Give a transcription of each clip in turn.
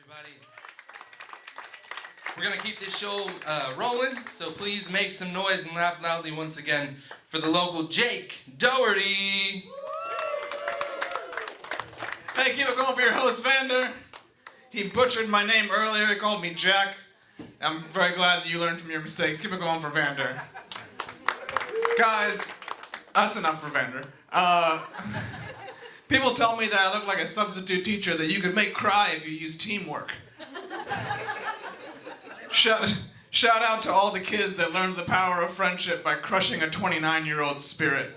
everybody. We're going to keep this show rolling, so please make some noise and laugh loudly once again for the local Jake Dougherty. Hey, keep it going for your host, Vander. He butchered my name earlier. He called me Jack. I'm very glad that you learned from your mistakes. Keep it going for Vander. Guys, that's enough for Vander. People tell me that I look like a substitute teacher that you could make cry if you use teamwork. Shout out to all the kids that learned the power of friendship by crushing a 29-year-old spirit.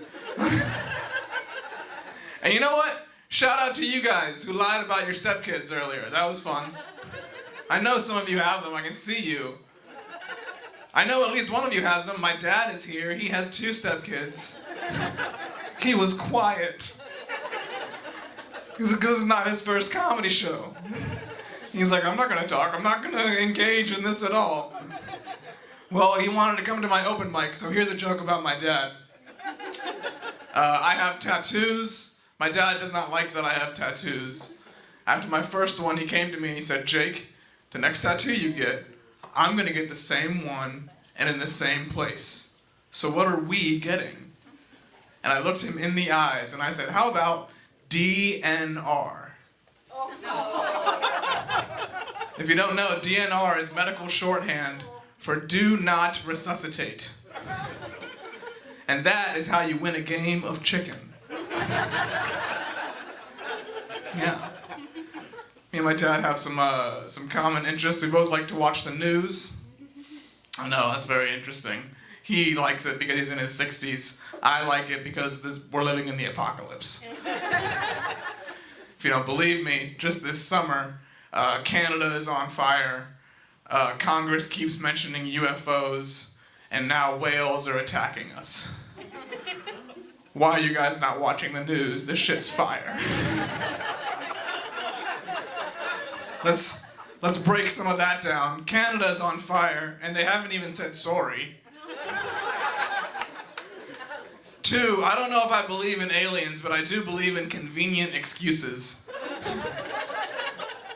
And you know what? Shout out to you guys who lied about your stepkids earlier. That was fun. I know some of you have them. I can see you. I know at least one of you has them. My dad is here. He has 2 stepkids. He was quiet. Because this is not his first comedy show. He's like, I'm not going to talk. I'm not going to engage in this at all. Well, he wanted to come to my open mic, so here's a joke about my dad. I have tattoos. My dad does not like that I have tattoos. After my first one, he came to me and he said, Jake, the next tattoo you get, I'm going to get the same one and in the same place. So what are we getting? And I looked him in the eyes and I said, how about DNR? If you don't know, DNR is medical shorthand for do not resuscitate. And that is how you win a game of chicken. Yeah. Me and my dad have some common interests. We both like to watch the news. I know, that's very interesting. He likes it because he's in his 60s. I like it because we're living in the apocalypse. If you don't believe me, just this summer, Canada is on fire. Congress keeps mentioning UFOs, and now whales are attacking us. Why are you guys not watching the news? This shit's fire. Let's break some of that down. Canada's on fire, and they haven't even said sorry. 2, I don't know if I believe in aliens, but I do believe in convenient excuses.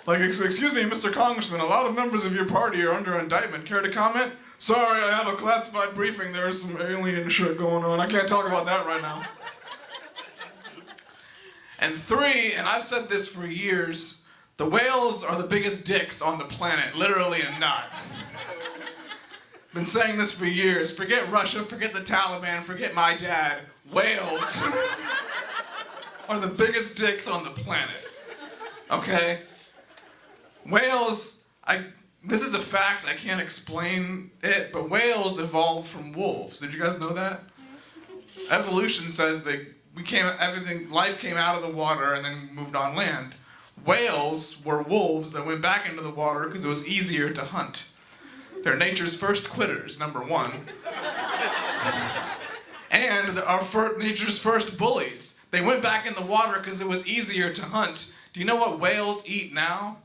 Like, excuse me, Mr. Congressman, a lot of members of your party are under indictment. Care to comment? Sorry, I have a classified briefing. There's some alien shit going on. I can't talk about that right now. And 3, and I've said this for years, the whales are the biggest dicks on the planet, literally and not. Been saying this for years. Forget Russia, forget the Taliban, forget my dad. Whales are the biggest dicks on the planet. Okay? Whales, this is a fact, I can't explain it, but whales evolved from wolves. Did you guys know that? Evolution says that life came out of the water and then moved on land. Whales were wolves that went back into the water because it was easier to hunt. They're nature's first quitters, number 1. And nature's first bullies. They went back in the water because it was easier to hunt. Do you know what whales eat now?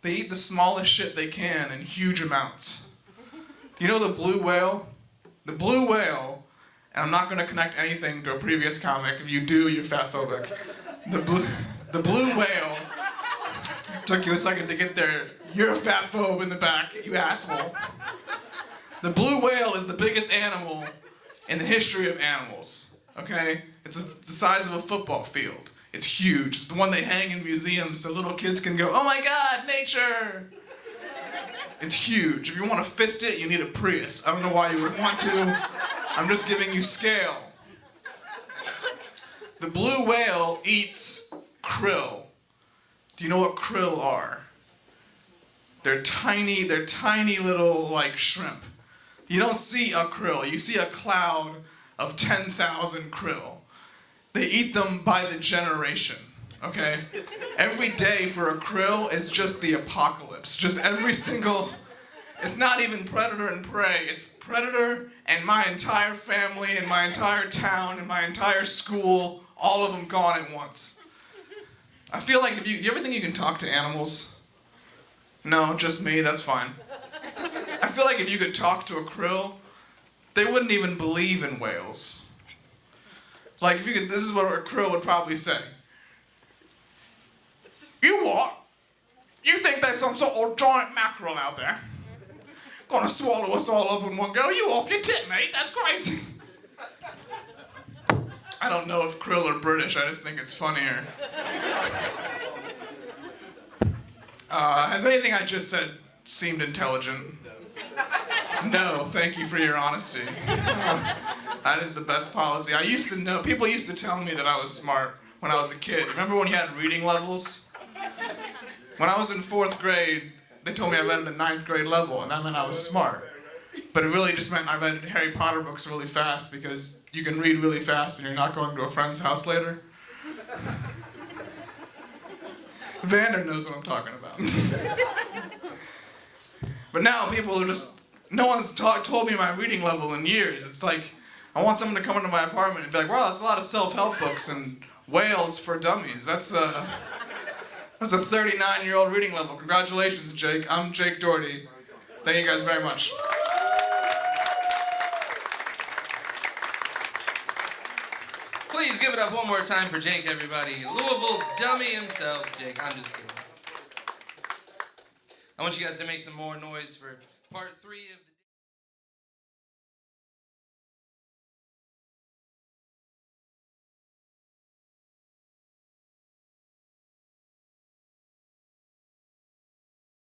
They eat the smallest shit they can in huge amounts. You know the blue whale? The blue whale, and I'm not going to connect anything to a previous comic. If you do, you're fatphobic. The blue whale, took you a second to get there. You're a fatphobe in the back, you asshole. The blue whale is the biggest animal in the history of animals, okay? It's the size of a football field. It's huge. It's the one they hang in museums so little kids can go, oh my God, nature! It's huge. If you want to fist it, you need a Prius. I don't know why you would want to. I'm just giving you scale. The blue whale eats krill. Do you know what krill are? They're tiny little, like, shrimp. You don't see a krill. You see a cloud of 10,000 krill. They eat them by the generation, okay? Every day for a krill is just the apocalypse. Just every single... It's not even predator and prey. It's predator and my entire family and my entire town and my entire school, all of them gone at once. I feel like you ever think you can talk to animals? No, just me, that's fine. I feel like if you could talk to a krill, they wouldn't even believe in whales. Like, if you could, this is what a krill would probably say. You what? You think there's some sort of giant mackerel out there? Gonna swallow us all up in one go? You off your tit, mate. That's crazy. I don't know if krill are British. I just think it's funnier. Has anything I just said seemed intelligent? No, thank you for your honesty. That is the best policy. I used to know, people used to tell me that I was smart when I was a kid. Remember when you had reading levels? When I was in 4th grade, they told me I read the 9th grade level, and that meant I was smart. But it really just meant I read Harry Potter books really fast, because you can read really fast when you're not going to a friend's house later. Vander knows what I'm talking about. But now people are just, no one's told me my reading level in years. It's like, I want someone to come into my apartment and be like, wow, that's a lot of self-help books and whales for dummies. That's a 39-year-old reading level. Congratulations, Jake. I'm Jake Dougherty. Thank you guys very much. Please give it up one more time for Jake, everybody. Louisville's dummy himself, Jake. I'm just kidding. I want you guys to make some more noise for part 3 of the